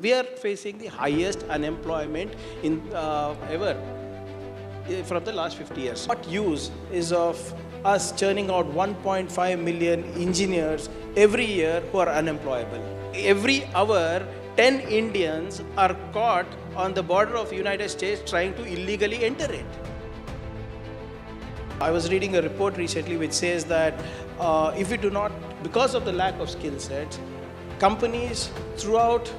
We are facing the highest unemployment in ever from the last 50 years. What use is of us churning out 1.5 million engineers every year who are unemployable? Every hour, 10 Indians are caught on the border of the United States trying to illegally enter it. I was reading a report recently which says that if we do not, because of the lack of skill sets, companies throughout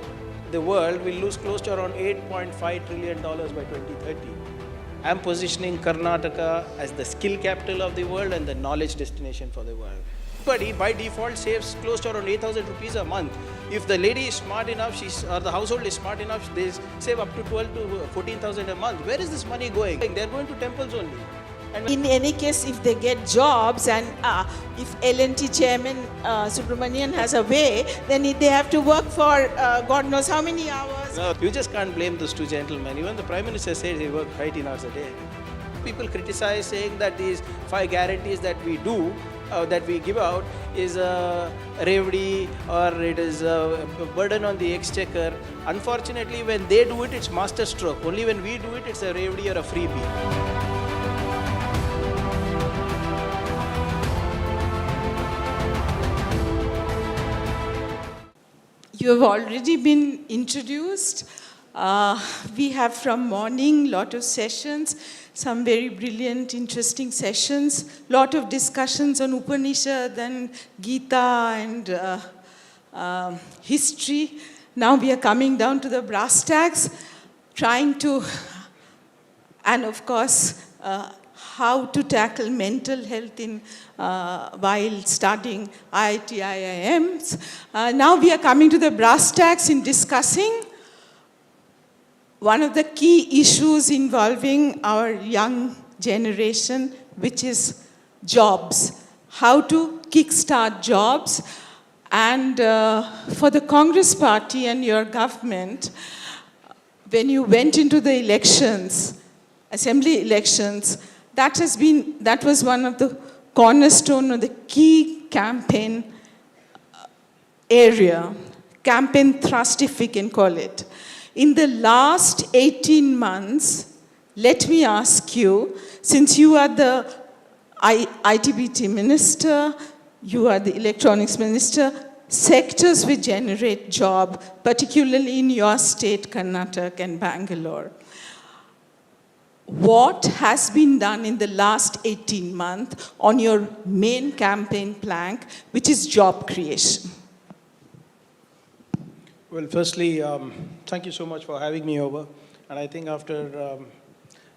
the world will lose close to around $8.5 trillion by 2030. I'm positioning Karnataka as the skill capital of the world and the knowledge destination for the world. Everybody by default saves close to around 8,000 rupees a month. If the lady is smart enough, or the household is smart enough, they save up to 12 to 14,000 a month. Where is this money going? They're going to temples only. And in any case, if they get jobs and if L&T chairman Subramanian has a way, then they have to work for God knows how many hours. No, you just can't blame those two gentlemen. Even the Prime Minister says they work 18 hours a day. People criticize saying that these 5 guarantees that we do, that we give out is a revdi or it is a burden on the exchequer. Unfortunately, when they do it, it's master stroke. Only when we do it, it's a revdi or a freebie. You have already been introduced. We have from morning lot of sessions, some very brilliant, interesting sessions, lot of discussions on Upanishad and Gita and history. Now we are coming down to the brass tacks, trying to, and of course, how to tackle mental health in while studying IIT, IIMs. Now we are coming to the brass tacks in discussing one of the key issues involving our young generation, which is jobs. How to kickstart jobs. And for the Congress Party and your government, when you went into the elections, assembly elections, that was one of the cornerstone of the key campaign area, campaign thrust, if we can call it. In the last 18 months, let me ask you, since you are the ITBT minister, you are the electronics minister, sectors which generate job, particularly in your state, Karnataka and Bangalore. What has been done in the last 18 months on your main campaign plank, which is job creation? Well, firstly, thank you so much for having me over. And I think after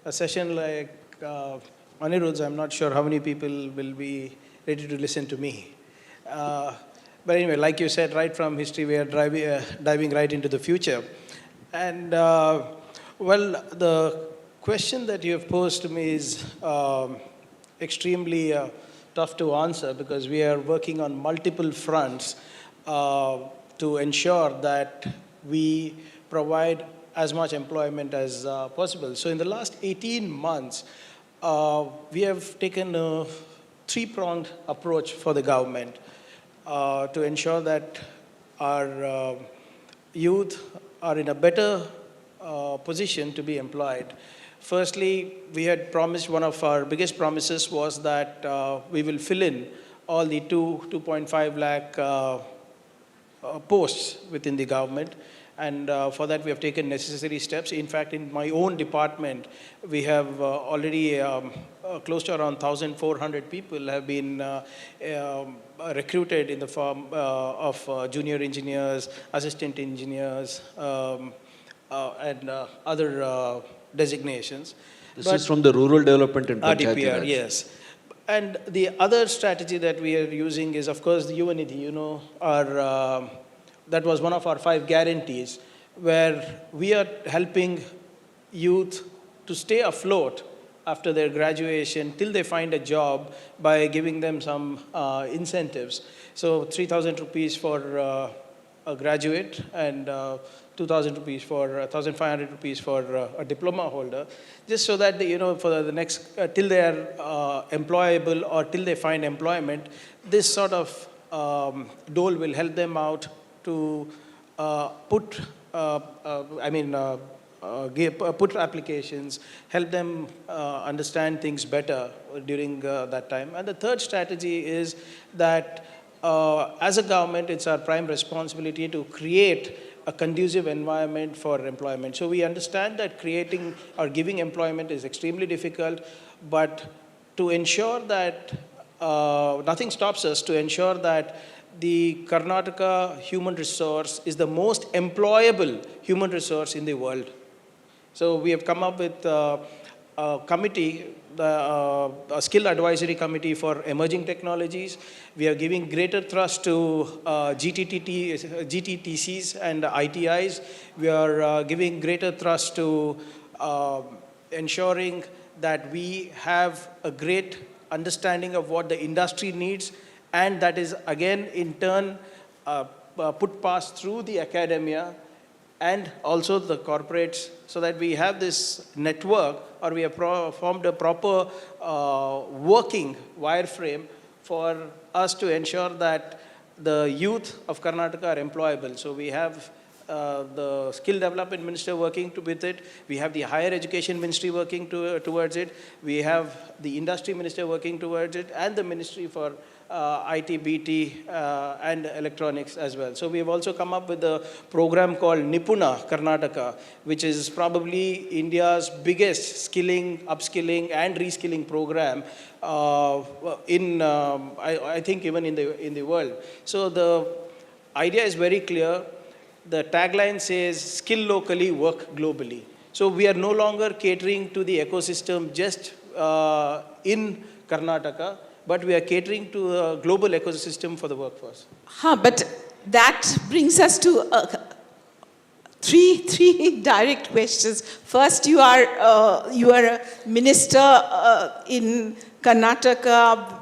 a session like Anirudh's, I'm not sure how many people will be ready to listen to me. But anyway, like you said, right from history, we are diving right into the future. And well, the question that you have posed to me is extremely tough to answer because we are working on multiple fronts to ensure that we provide as much employment as possible. So in the last 18 months, we have taken a 3-pronged approach for the government to ensure that our youth are in a better position to be employed. Firstly, we had promised, one of our biggest promises was that we will fill in all the 2.5 lakh posts within the government. And for that, we have taken necessary steps. In fact, in my own department, we have already close to around 1,400 people have been recruited in the form of junior engineers, assistant engineers, and other designations. This is from the Rural Development and Panchayati RDPR, Raj. yes. And the other strategy that we are using is, of course, the Yuvanidhi, you know, that was one of our 5 guarantees, where we are helping youth to stay afloat after their graduation till they find a job by giving them some incentives. So 3,000 rupees for a graduate and 2,000 rupees for 1,500 rupees for a diploma holder, just so that they, for the next till they are employable or till they find employment, this sort of dole will help them out to put put applications, help them understand things better during that time. And the third strategy is that as a government, it's our prime responsibility to create a conducive environment for employment. So we understand that creating or giving employment is extremely difficult, but to ensure that nothing stops us to ensure that the Karnataka human resource is the most employable human resource in the world. So we have come up with a committee, a skill advisory committee for emerging technologies. We are giving greater thrust to GTTCs and ITIs. We are giving greater thrust to ensuring that we have a great understanding of what the industry needs, and that is again in turn put past through the academia and also the corporates, so that we have this network, or we have formed a proper working wireframe for us to ensure that the youth of Karnataka are employable. So we have the skill development minister working with it. We have the higher education ministry working towards it. We have the industry minister working towards it, and the ministry for IT, BT, and electronics as well. So we have also come up with a program called Nipuna Karnataka, which is probably India's biggest skilling, upskilling, and reskilling program I think even in the world. So the idea is very clear. The tagline says, skill locally, work globally. So we are no longer catering to the ecosystem just in Karnataka, but we are catering to a global ecosystem for the workforce. But that brings us to three direct questions. First, you are a minister in Karnataka,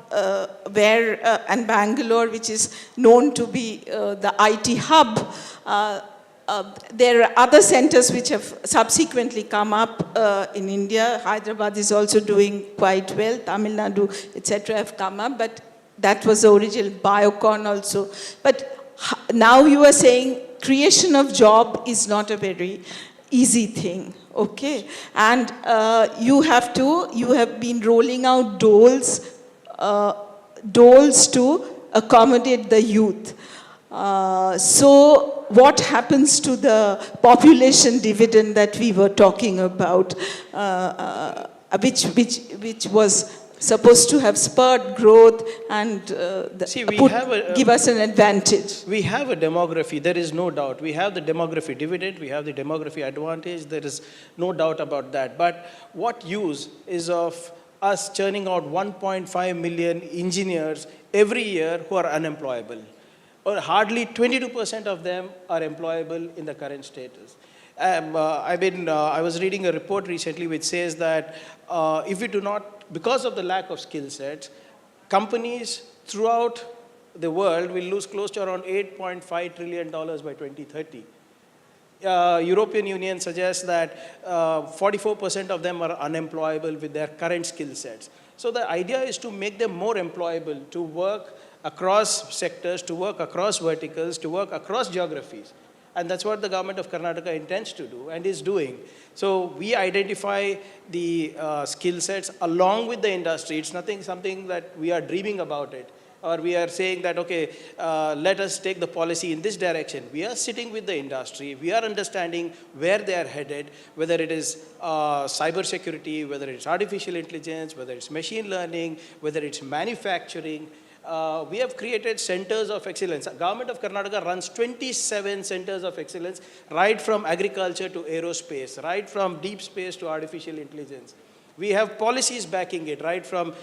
and Bangalore, which is known to be the IT hub. There are other centers which have subsequently come up in India. Hyderabad is also doing quite well. Tamil Nadu, etc. have come up, but that was the original Biocon also. But now you are saying creation of job is not a very easy thing, okay? And you have been rolling out doles to accommodate the youth. So what happens to the population dividend that we were talking about, which was supposed to have spurred growth and give us an advantage? We have a demography, there is no doubt. We have the demography dividend, we have the demography advantage, there is no doubt about that. But what use is of us churning out 1.5 million engineers every year who are unemployable? Or hardly 22% of them are employable in the current status. I was reading a report recently which says that if we do not, because of the lack of skill sets, companies throughout the world will lose close to around $8.5 trillion by 2030. European Union suggests that 44% of them are unemployable with their current skill sets. So the idea is to make them more employable, to work across sectors, to work across verticals, to work across geographies. And that's what the government of Karnataka intends to do and is doing. So we identify the skill sets along with the industry. It's something that we are dreaming about it, or we are saying that, okay, let us take the policy in this direction. We are sitting with the industry. We are understanding where they are headed, whether it is cyber security, whether it's artificial intelligence, whether it's machine learning, whether it's manufacturing. We have created centers of excellence. The government of Karnataka runs 27 centers of excellence, right from agriculture to aerospace, right from deep space to artificial intelligence. We have policies backing it, right from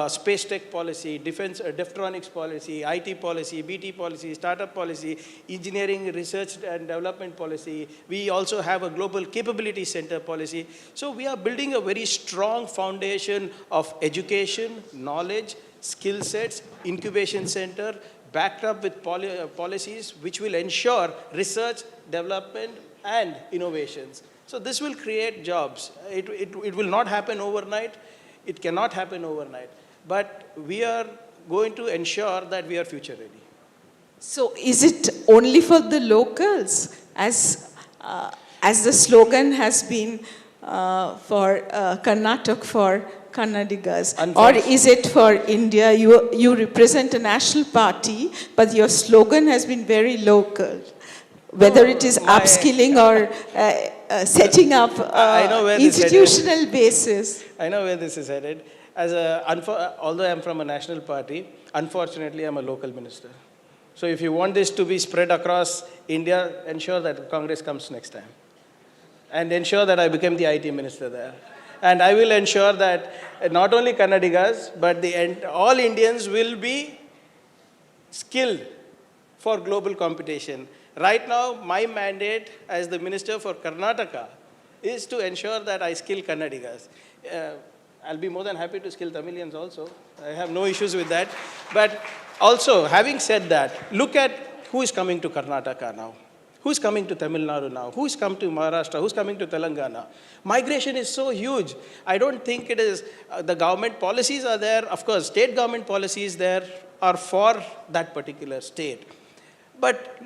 space tech policy, defense, deftronics policy, IT policy, BT policy, startup policy, engineering, research and development policy. We also have a global capability center policy. So we are building a very strong foundation of education, knowledge, skill sets, incubation center, backed up with policies which will ensure research, development, and innovations. So this will create jobs. It will not happen overnight. It cannot happen overnight. But we are going to ensure that we are future ready. So is it only for the locals? As as the slogan has been for Karnataka for Kannadigas, or is it for India? You represent a national party, but your slogan has been very local. Whether it is upskilling or setting up institutional basis. I know where this is headed. Although I'm from a national party, unfortunately I'm a local minister. So if you want this to be spread across India, ensure that Congress comes next time. And ensure that I become the IT minister there. And I will ensure that not only Kannadigas, but all Indians will be skilled for global competition. Right now, my mandate as the Minister for Karnataka is to ensure that I skill Kannadigas. I'll be more than happy to skill Tamilians also. I have no issues with that. But also, having said that, look at who is coming to Karnataka now. Who's coming to Tamil Nadu now? Who's come to Maharashtra? Who's coming to Telangana? Migration is so huge. I don't think it is, the government policies are there. Of course, state government policies there are for that particular state. But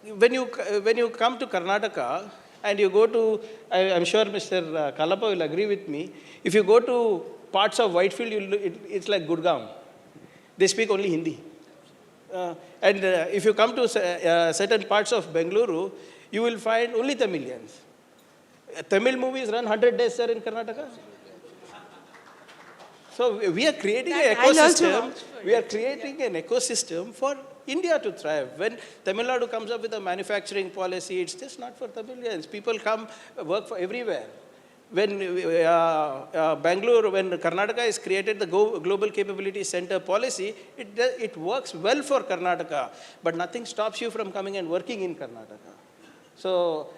when you come to Karnataka and you go to, I'm sure Mr. Kalapa will agree with me, if you go to parts of Whitefield, it's like Gurgaon. They speak only Hindi. And if you come to certain parts of Bengaluru, you will find only Tamilians. Tamil movies run 100 days, sir, in Karnataka. So we are creating an ecosystem. We are creating an ecosystem for India to thrive. When Tamil Nadu comes up with a manufacturing policy, it's just not for Tamilians. People come work for everywhere. When Bangalore, when Karnataka has created the Global Capability Center policy, it works well for Karnataka, but nothing stops you from coming and working in Karnataka. So,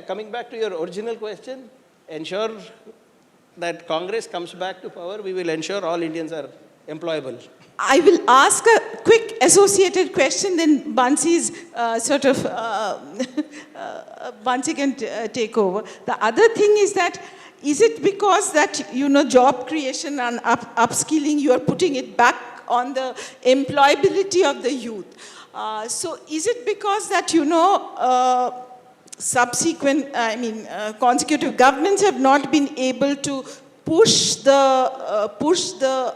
coming back to your original question, ensure that Congress comes back to power, we will ensure all Indians are employable. I will ask a quick associated question, then Bansi's Bansi can take over. The other thing is that, is it because that, job creation and upskilling, you are putting it back on the employability of the youth? So is it because that, consecutive governments have not been able to push the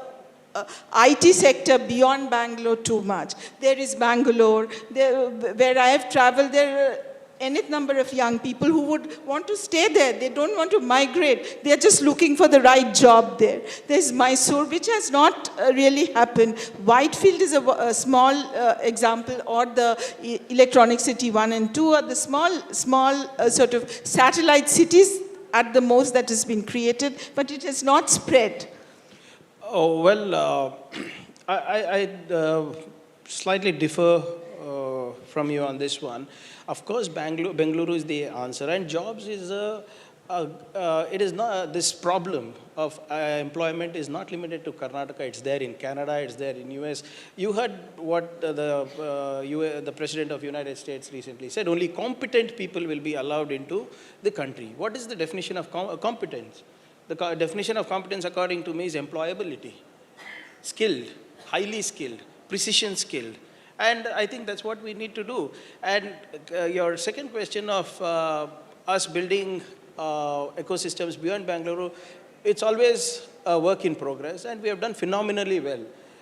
IT sector beyond Bangalore too much? There is Bangalore, where I have traveled, there are any number of young people who would want to stay there. They don't want to migrate. They are just looking for the right job there. There's Mysore, which has not really happened. Whitefield is a small example, or the Electronic City 1 and 2 are the small sort of satellite cities at the most that has been created, but it has not spread. Oh, well, I slightly differ from you on this one. Of course, Bengaluru is the answer, and jobs is it is not, this problem of employment is not limited to Karnataka. It's there in Canada, it's there in US. You heard what the President of the United States recently said, only competent people will be allowed into the country. What is the definition of competence? The definition of competence, according to me, is employability. Skilled, highly skilled, precision skilled. And I think that's what we need to do. And your second question of us building ecosystems beyond Bangalore, it's always a work in progress, and we have done phenomenally well.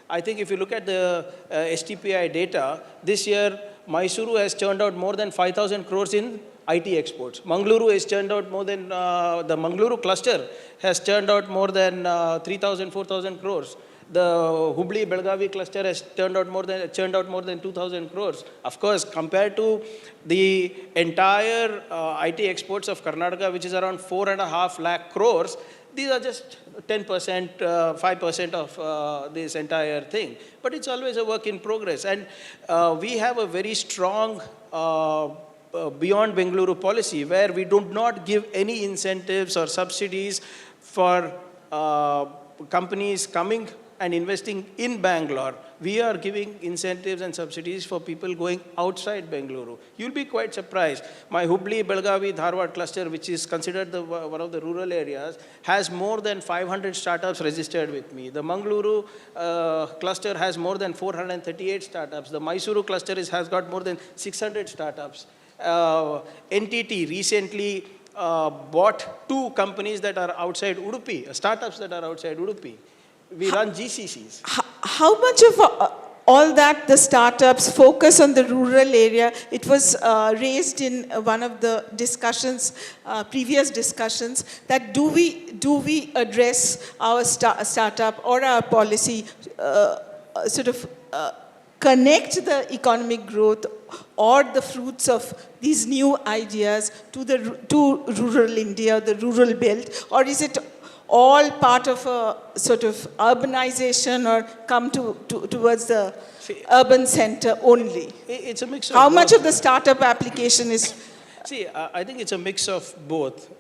I think if you look at the STPI data, this year, Mysuru has turned out more than 5,000 crores in IT exports. Mangaluru has turned out more than, the Mangaluru cluster has turned out more than 3,000, 4,000 crores. The Hubli Belgavi cluster has churned out more than 2,000 crores. Of course, compared to the entire IT exports of Karnataka, which is around 4.5 lakh crores, these are just 10%, 5% of this entire thing. But it's always a work in progress. And we have a very strong beyond Bengaluru policy, where we do not give any incentives or subsidies for companies coming and investing in Bangalore. We are giving incentives and subsidies for people going outside Bengaluru. You'll be quite surprised. My Hubli, Belgavi, Dharwad cluster, which is considered one of the rural areas, has more than 500 startups registered with me. The Mangaluru cluster has more than 438 startups. The Mysuru cluster has got more than 600 startups. NTT recently bought 2 companies that are outside Udupi, startups that are outside Udupi. We run GCCs. How much of all that, the startups focus on the rural area? It was raised in one of the discussions, previous discussions, that do we address our startup or our policy sort of connect the economic growth or the fruits of these new ideas to rural India, the rural belt, or is it all part of a sort of urbanization or come towards the urban center only? It's a mix of How both. much of the startup application is? See, I think it's a mix of both.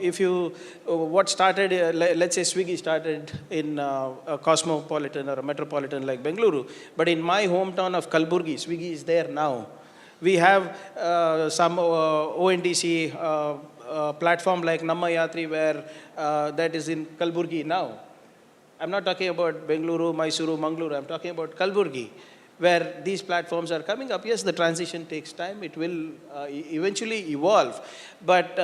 If you, what started, let's say Swiggy started in a cosmopolitan or a metropolitan like Bengaluru, but in my hometown of Kalburgi, Swiggy is there now. We have some ONDC platform like Namma Yatri where that is in Kalburgi now. I'm not talking about Bengaluru, Mysuru, Mangaluru. I'm talking about Kalburgi, where these platforms are coming up. Yes, the transition takes time. It will eventually evolve. But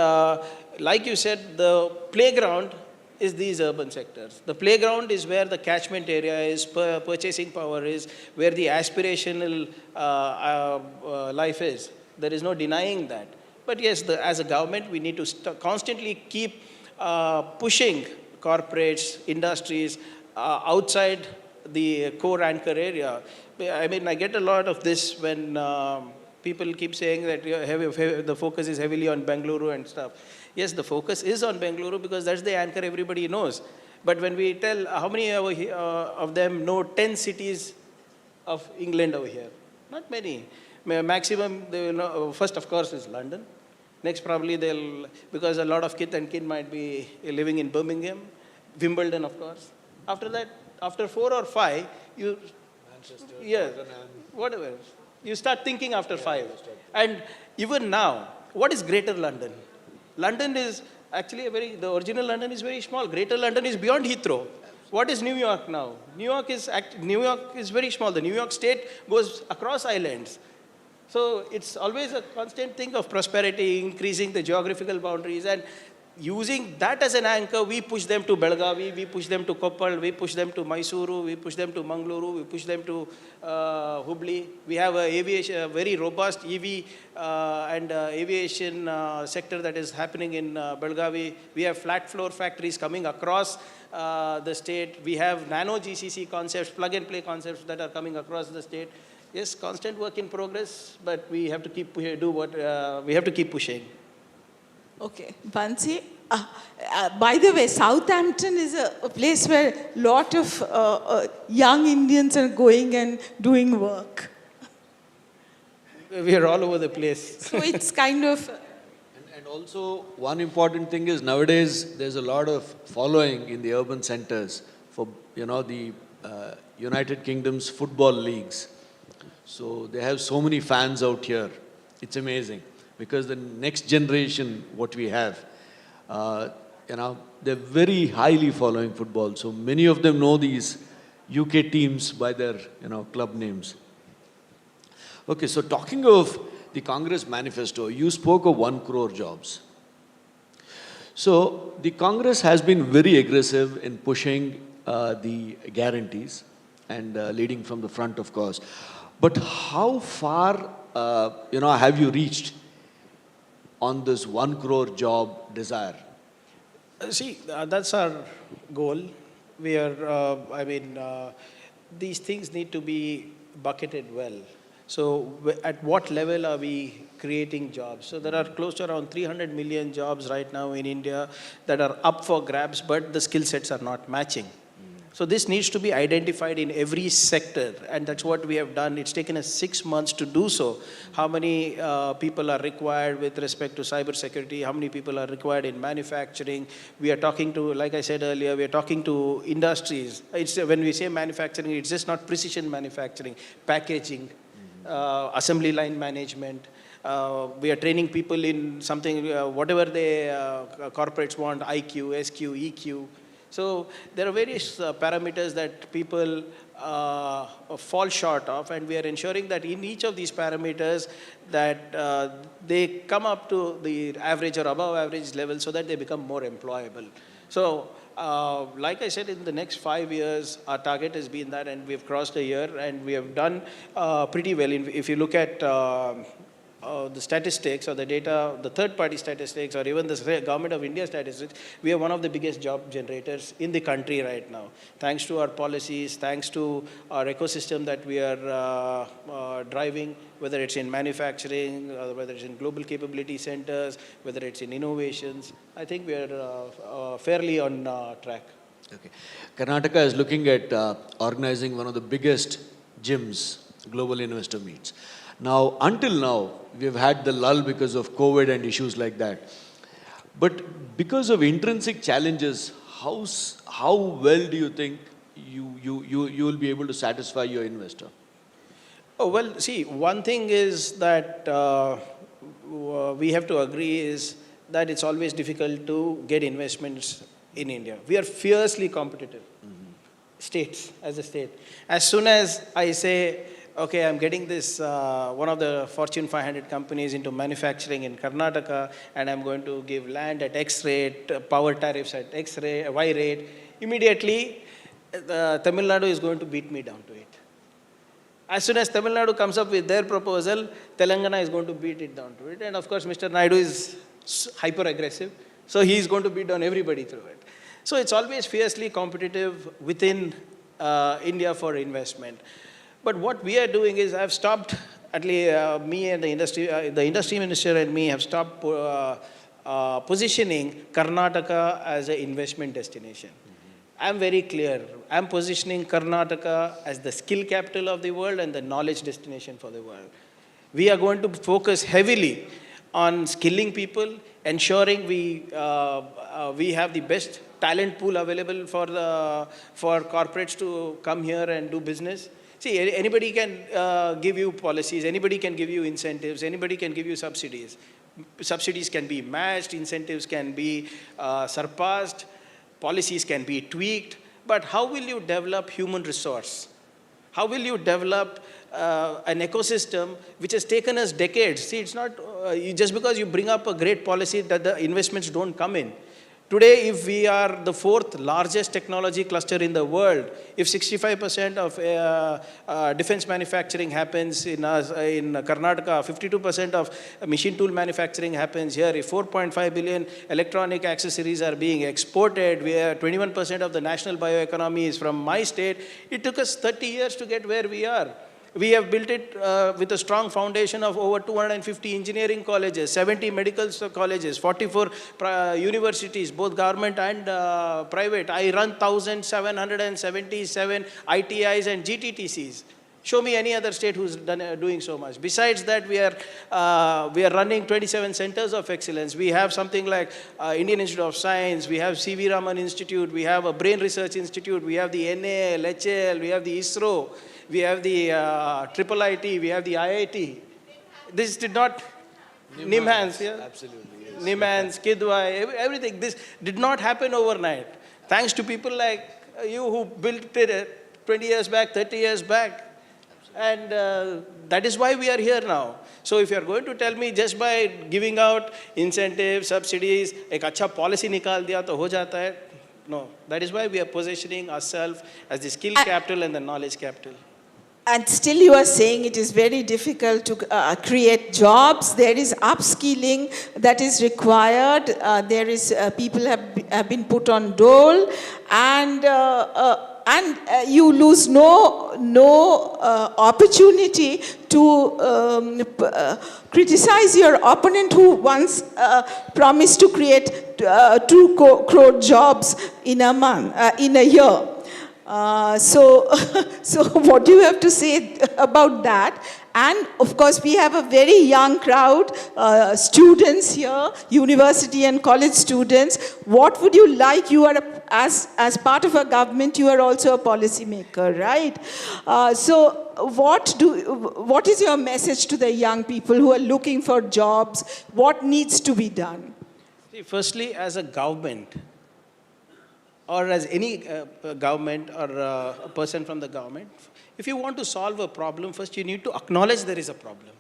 like you said, the playground is these urban sectors. The playground is where the catchment area is, purchasing power is, where the aspirational life is. There is no denying that. But yes, as a government, we need to constantly keep pushing corporates, industries outside the core anchor area. I mean, I get a lot of this when people keep saying that the focus is heavily on Bengaluru and stuff. Yes, the focus is on Bengaluru because that's the anchor everybody knows. But when we tell, how many of them know 10 cities of England over here? Not many. Maximum, they will know, first of course is London. Next probably they'll, because a lot of kith and kin might be living in Birmingham, Wimbledon of course. After that, after 4 or 5, you, Manchester, yeah, whatever. You start thinking after 5. And even now, what is Greater London? London is actually the original London is very small. Greater London is beyond Heathrow. What is New York now? New York is very small. The New York state goes across islands. So it's always a constant thing of prosperity, increasing the geographical boundaries, and using that as an anchor, we push them to Belgavi, we push them to Koppal, we push them to Mysuru, we push them to Mangaluru, we push them to Hubli. We have a very robust EV and aviation sector that is happening in Belgavi. We have flat floor factories coming across the state. We have nano GCC concepts, plug and play concepts that are coming across the state. Yes, constant work in progress, but we have to keep we have to keep pushing. Okay, Bansi. By the way, Southampton is a place where a lot of young Indians are going and doing work. We are all over the place. So it's kind of... And also, one important thing is nowadays there's a lot of following in the urban centers for, the United Kingdom's football leagues. So they have so many fans out here. It's amazing. Because the next generation, what we have, they're very highly following football. So many of them know these UK teams by their, club names. Okay, so talking of the Congress manifesto, you spoke of 1 crore jobs. So the Congress has been very aggressive in pushing the guarantees and leading from the front, of course. But how far, have you reached on this 1 crore job desire? See, that's our goal. We are, these things need to be bucketed well. So at what level are we creating jobs? So there are close to around 300 million jobs right now in India that are up for grabs, but the skill sets are not matching. So this needs to be identified in every sector, and that's what we have done. It's taken us 6 months to do so. How many people are required with respect to cybersecurity? How many people are required in manufacturing? We are talking to, like I said earlier, we are talking to industries. When we say manufacturing, it's just not precision manufacturing, packaging, assembly line management. We are training people in something, whatever corporates want, IQ, SQ, EQ. So there are various parameters that people fall short of, and we are ensuring that in each of these parameters that they come up to the average or above average level so that they become more employable. So, like I said, in the next 5 years, our target has been that, and we've crossed a year, and we have done pretty well. If you look at the statistics or the data, the third-party statistics, or even the Government of India statistics, we are one of the biggest job generators in the country right now. Thanks to our policies, thanks to our ecosystem that we are driving, whether it's in manufacturing, whether it's in global capability centers, whether it's in innovations. I think we are fairly on track. Okay. Karnataka is looking at organizing one of the biggest gyms, global investor meets. Now, until now, we've had the lull because of COVID and issues like that. But because of intrinsic challenges, how well do you think you will be able to satisfy your investor? Oh, well, see, one thing is that we have to agree is that it's always difficult to get investments in India. We are fiercely competitive, states, as a state. As soon as I say, okay, I'm getting this, one of the Fortune 500 companies into manufacturing in Karnataka, and I'm going to give land at X rate, power tariffs at X rate, Y rate, immediately Tamil Nadu is going to beat me down to it. As soon as Tamil Nadu comes up with their proposal, Telangana is going to beat it down to it. And of course, Mr. Naidu is hyper aggressive, so he is going to beat down everybody through it. So it's always fiercely competitive within India for investment. But what we are doing is, I've stopped, at least me and the industry minister and me have stopped positioning Karnataka as an investment destination. I'm very clear. I'm positioning Karnataka as the skill capital of the world and the knowledge destination for the world. We are going to focus heavily on skilling people, ensuring we have the best talent pool available for corporates to come here and do business. See, anybody can give you policies, anybody can give you incentives, anybody can give you subsidies. Subsidies can be matched, incentives can be surpassed, policies can be tweaked, but how will you develop human resource? How will you develop an ecosystem which has taken us decades? See, it's not just because you bring up a great policy that the investments don't come in. Today, if we are the fourth largest technology cluster in the world, if 65% of defense manufacturing happens in Karnataka, 52% of machine tool manufacturing happens here, if 4.5 billion electronic accessories are being exported, we are 21% of the national bioeconomy is from my state, it took us 30 years to get where we are. We have built it with a strong foundation of over 250 engineering colleges, 70 medical colleges, 44 universities, both government and private. I run 1,777 ITIs and GTTCs. Show me any other state who's doing so much. Besides that, we are running 27 centers of excellence. We have something like Indian Institute of Science, we have CV Raman Institute, we have a Brain Research Institute, we have the NAL, HL, we have the ISRO, we have the IIIT, we have the IIT. This did not, NIMHANS, yeah? Absolutely, yes. NIMHANS, Kidwai, everything. This did not happen overnight. Thanks to people like you who built it 20 years back, 30 years back. And that is why we are here now. So if you are going to tell me just by giving out incentives, subsidies, एक अच्छा policy निकाल दिया तो हो जाता है, no. That is why we are positioning ourselves as the skill capital and the knowledge capital. And still you are saying it is very difficult to create jobs. There is upskilling that is required. There is people have been put on dole, and you lose no opportunity to criticize your opponent who once promised to create 2 crore jobs in a year. So what do you have to say about that? And of course, we have a very young crowd, students here, university and college students. What would you like? You are, as part of a government, you are also a policy maker, right? So what is your message to the young people who are looking for jobs? What needs to be done? See, firstly, as a government, or as any government or a person from the government, if you want to solve a problem, first you need to acknowledge there is a problem.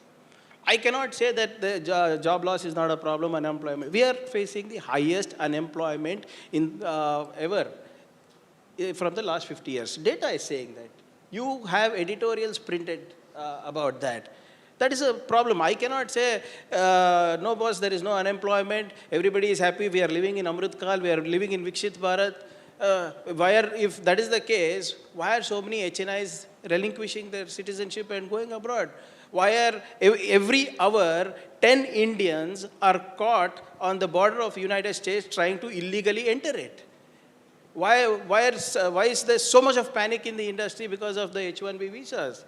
I cannot say that the job loss is not a problem, unemployment. We are facing the highest unemployment in ever from the last 50 years. Data is saying that. You have editorials printed about that. That is a problem. I cannot say, no boss, there is no unemployment, everybody is happy, we are living in Amrit Kal, we are living in Vikshit Bharat. If that is the case, why are so many HNIs relinquishing their citizenship and going abroad? Why are every hour 10 Indians are caught on the border of United States trying to illegally enter it? Why is there so much of panic in the industry because of the H-1B visas?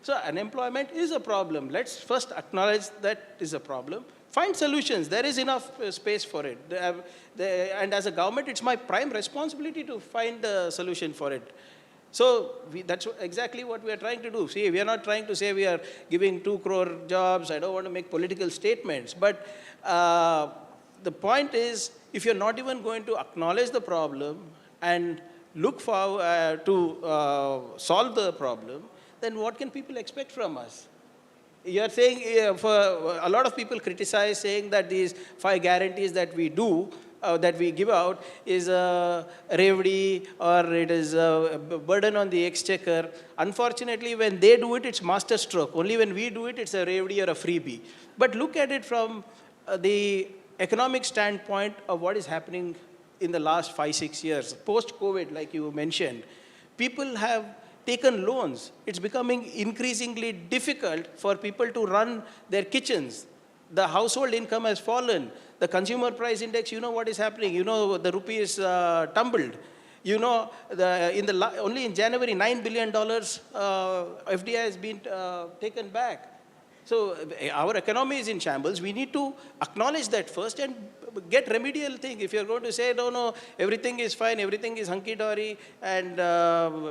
So unemployment is a problem. Let's first acknowledge that is a problem. Find solutions. There is enough space for it. And as a government, it's my prime responsibility to find a solution for it. So that's exactly what we are trying to do. See, we are not trying to say we are giving 2 crore jobs. I don't want to make political statements. But the point is, if you're not even going to acknowledge the problem and look for to solve the problem, then what can people expect from us? You're saying, for a lot of people criticize saying that these 5 guarantees that we do, that we give out is a revdi or it is a burden on the exchequer. Unfortunately, when they do it, it's master stroke. Only when we do it, it's a revdi or a freebie. But look at it from the economic standpoint of what is happening in the last 5-6 years. Post-COVID, like you mentioned, people have taken loans. It's becoming increasingly difficult for people to run their kitchens. The household income has fallen. The consumer price index, you know what is happening. You know the rupee is tumbled. You know, only in January, $9 billion FDI has been taken back. So our economy is in shambles. We need to acknowledge that first and get remedial thing. If you're going to say, no, everything is fine, everything is hunky-dory, and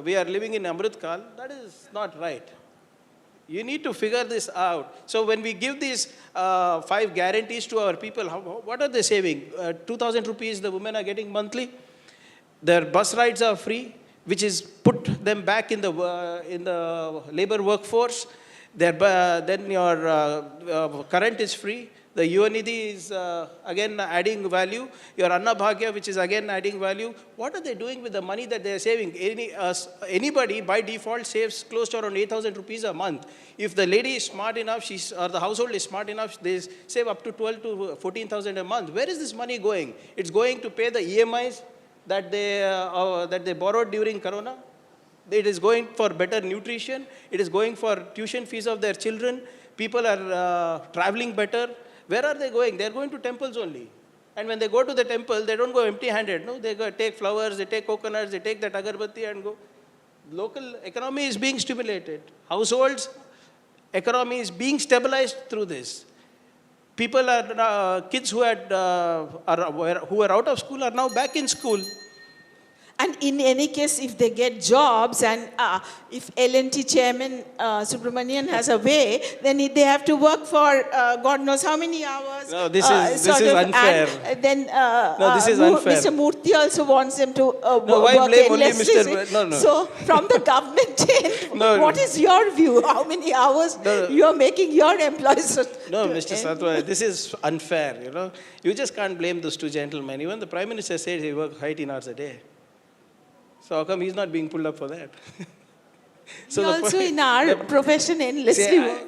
we are living in Amrit Kal, that is not right. You need to figure this out. So when we give these 5 guarantees to our people, what are they saving? 2,000 rupees the women are getting monthly. Their bus rides are free, which is put them back in the labor workforce. Then your current is free. The Yuvanidhi is again adding value. Your Anna Bhagya, which is again adding value. What are they doing with the money that they are saving? Anybody by default saves close to around 8,000 rupees a month. If the lady is smart enough, or the household is smart enough, they save up to 12,000 to 14,000 a month. Where is this money going? It's going to pay the EMIs that they borrowed during Corona. It is going for better nutrition. It is going for tuition fees of their children. People are traveling better. Where are they going? They are going to temples only. And when they go to the temple, they don't go empty-handed. No, they go take flowers, they take coconuts, they take that agarbatti and go. Local economy is being stimulated. Households' economy is being stabilized through this. People kids who were out of school are now back in school. And in any case, if they get jobs and if L&T chairman Subramanian has a way, then they have to work for God knows how many hours. No, this is unfair. And then no, this is unfair. Mr. Murthy also wants them to why work blame only endlessly. No. So from the government end, what is your view? How many hours you are making your employees? No, Mr. Satwa, this is unfair. You just can't blame those 2 gentlemen. Even the Prime Minister said he worked 18 hours a day. So how come he's not being pulled up for that? So also in our profession endlessly work.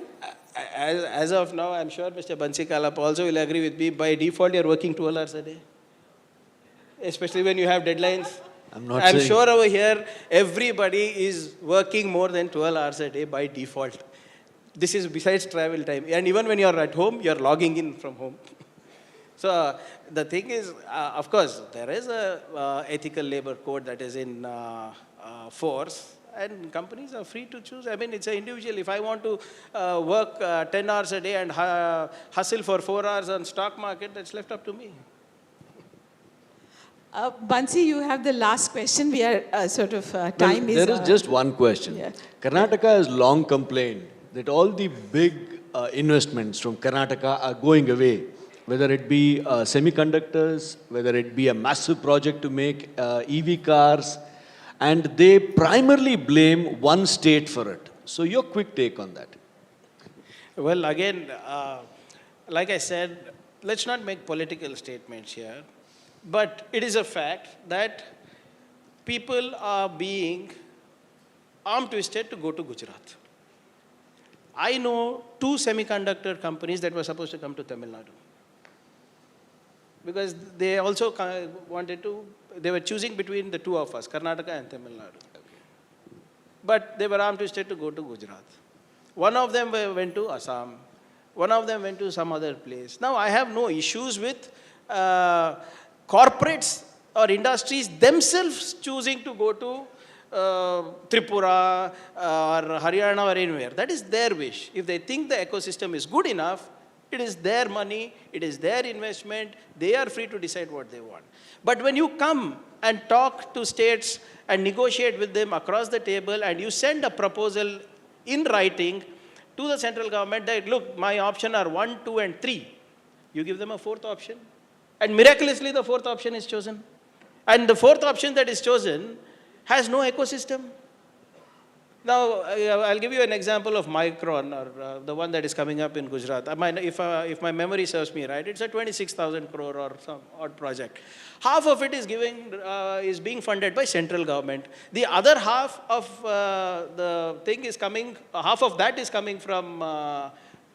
As of now, I'm sure Mr. Bansi Kalap also will agree with me. By default, you're working 12 hours a day. Especially when you have deadlines. I'm sure over here, everybody is working more than 12 hours a day by default. This is besides travel time. And even when you're at home, you're logging in from home. So the thing is, of course, there is a ethical labor code that is in force, and companies are free to choose. I mean, it's an individual. If I want to work 10 hours a day and hustle for 4 hours on stock market, that's left up to me. Bansi, you have the last question. We are time is... There is just one question. Yeah. Karnataka has long complained that all the big investments from Karnataka are going away whether it be semiconductors, whether it be a massive project to make EV cars, and they primarily blame one state for it. So your quick take on that. Well, again, like I said, let's not make political statements here, but it is a fact that people are being arm twisted to go to Gujarat. I know 2 semiconductor companies that were supposed to come to Tamil Nadu. Because they also they were choosing between the 2 of us, Karnataka and Tamil Nadu. But they were arm twisted to go to Gujarat. One of them went to Assam. One of them went to some other place. Now, I have no issues with corporates or industries themselves choosing to go to Tripura or Haryana or anywhere. That is their wish. If they think the ecosystem is good enough, it is their money, it is their investment, they are free to decide what they want. But when you come and talk to states and negotiate with them across the table and you send a proposal in writing to the central government that, look, my option are 1, 2 and 3. You give them a 4th option. And miraculously the 4th option is chosen. And the 4th option that is chosen has no ecosystem. Now, I'll give you an example of Micron, or the one that is coming up in Gujarat. If my memory serves me right, it's a 26,000 crore or some odd project. Half of it is being funded by central government. The other half of the thing is coming, half of that is coming from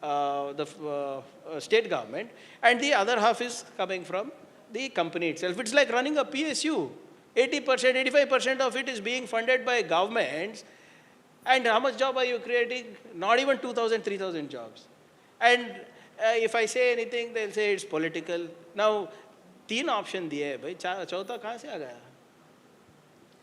the state government, and the other half is coming from the company itself. It's like running a PSU. 80%, 85% of it is being funded by governments. And how much job are you creating? Not even 2,000, 3,000 jobs. And if I say anything, they'll say it's political. Now, 3 options diye hai, bhai, chautha kahan se aa gaya?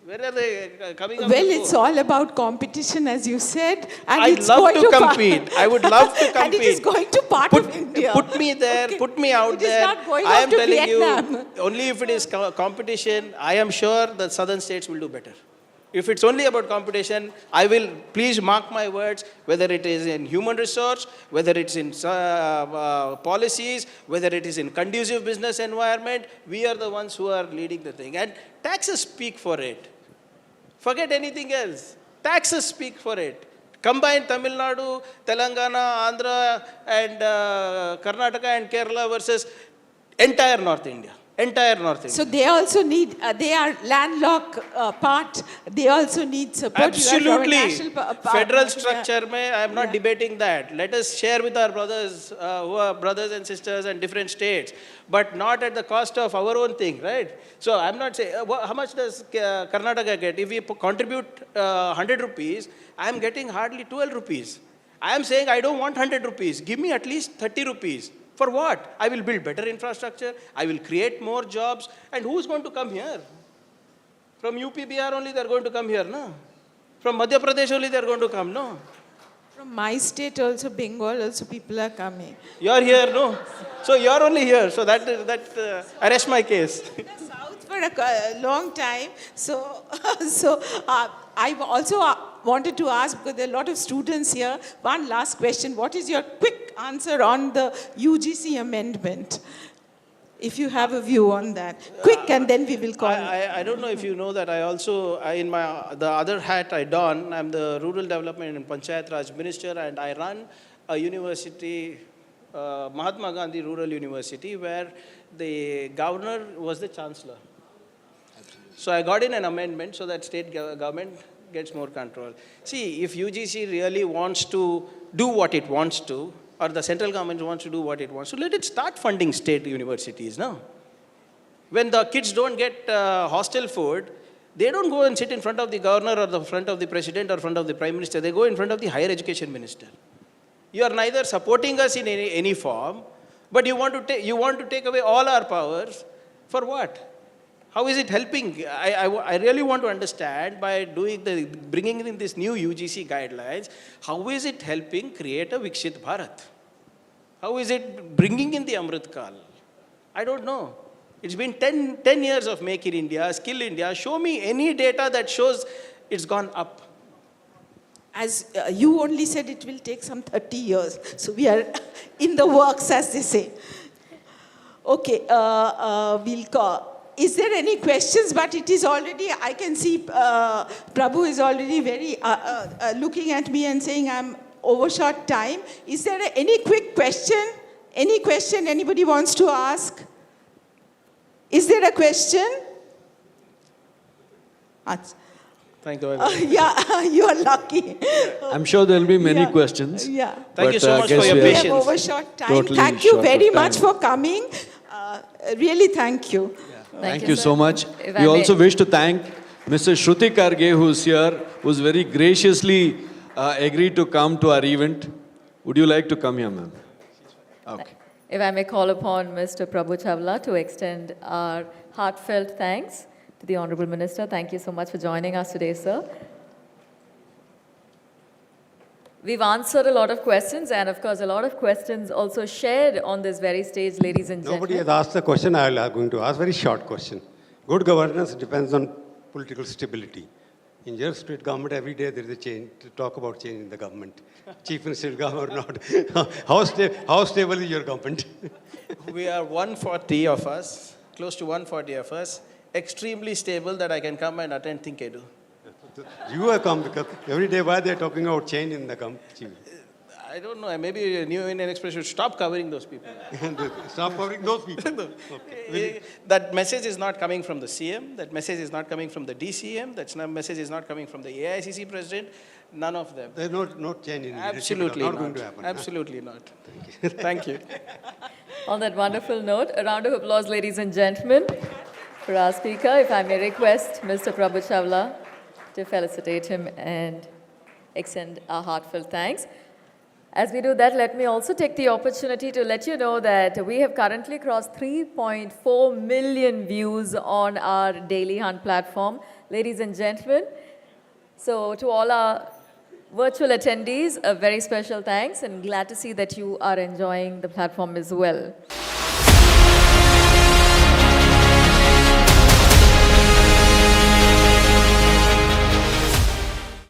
Where are they coming up? Well, it's all about competition, as you said. And I'd it's love going to compete. I would love to compete. And it is going to part of India. Put me there, Okay. put me out It is there. not going I off am to telling Vietnam. you, only if it is competition, I am sure the southern states will do better. If it's only about competition, I will, please mark my words, whether it is in human resource, whether it's in policies, whether it is in conducive business environment, we are the ones who are leading the thing. And taxes speak for it. Forget anything else. Taxes speak for it. Combine Tamil Nadu, Telangana, Andhra, and Karnataka and Kerala versus entire North India. Entire North India. So they also need, they are landlocked part, they also need support. Absolutely. Federal structure, I am not debating that. Let us share with our brothers who are brothers and sisters in different states, but not at the cost of our own thing, right? So I'm not saying, how much does Karnataka get? If we contribute 100 rupees, I am getting hardly 12 rupees. I am saying I don't want 100 rupees. Give me at least 30 rupees. For what? I will build better infrastructure, I will create more jobs, and who is going to come here? From UP, BR only they are going to come here, no? From Madhya Pradesh only they are going to come, no? From my state also, Bengal also, people are coming. You are here, no? So you are only here, so that arrest my case. In the south for a long time, so I also wanted to ask, because there are a lot of students here, one last question. What is your quick answer on the UGC amendment? If you have a view on that. Quick, and then we will call. I don't know if you know that I also, in the other hat I don, I'm the Rural Development and Panchayat Raj Minister, and I run a university, Mahatma Gandhi Rural University, where the governor was the chancellor. So I got in an amendment so that state government gets more control. See, if UGC really wants to do what it wants to, or the central government wants to do what it wants to, let it start funding state universities, no? When the kids don't get hostel food, they don't go and sit in front of the governor or the front of the president or front of the prime minister. They go in front of the higher education minister. You are neither supporting us in any form, but you want to take away all our powers. For what? How is it helping? I really want to understand, by bringing in this new UGC guidelines, how is it helping create a Vikshit Bharat? How is it bringing in the Amrit Kal? I don't know. It's been 10 years of Make in India, Skill India. Show me any data that shows it's gone up. As you only said, it will take some 30 years. So we are in the works, as they say. Okay, we'll call. Is there any questions? But it is already, I can see Prabhu is already very looking at me and saying I'm overshot time. Is there any quick question? Any question anybody wants to ask? Is there a question? Thank you very much. Yeah, you are lucky. I'm sure there'll be many Yeah. questions. Yeah. Thank you so but, much guess for your we are We have patience. overshot time. Totally Thank you short very of much time. for coming. Really, thank you. Thank you so much. If I We may- also wish to thank Mrs. Shruti Karge, who's here, who's very graciously agreed to come to our event. Would you like to come here, ma'am? Okay. If I may call upon Mr. Prabhu Chawla to extend our heartfelt thanks to the Honorable Minister. Thank you so much for joining us today, sir. We've answered a lot of questions, and of course, a lot of questions also shared on this very stage, ladies and Nobody gentlemen. has asked the question I am going to ask. Very short question. Good governance depends on political stability. In your state government, every day there is a change, to talk about change in the government. Chief Minister will come or not. How stable is your government? We are 140 of us, close to 140 of us, extremely stable that I can come and attend Think Edu. You have come because every day why they are talking about change in the government. I don't know, maybe New Indian Express should stop covering those people. Stop covering those people. That message is not coming from the CM, that message is not coming from the DCM, that message is not coming from the AICC president, none of them. There is no change in leadership. Absolutely Not not. going to happen. Absolutely not. Thank you. On that wonderful note, a round of applause, ladies and gentlemen, for our speaker. If I may request Mr. Prabhu Chawla to felicitate him and extend our heartfelt thanks. As we do that, let me also take the opportunity to let you know that we have currently crossed 3.4 million views on our Daily Hunt platform. Ladies and gentlemen, so to all our virtual attendees, a very special thanks, and glad to see that you are enjoying the platform as well.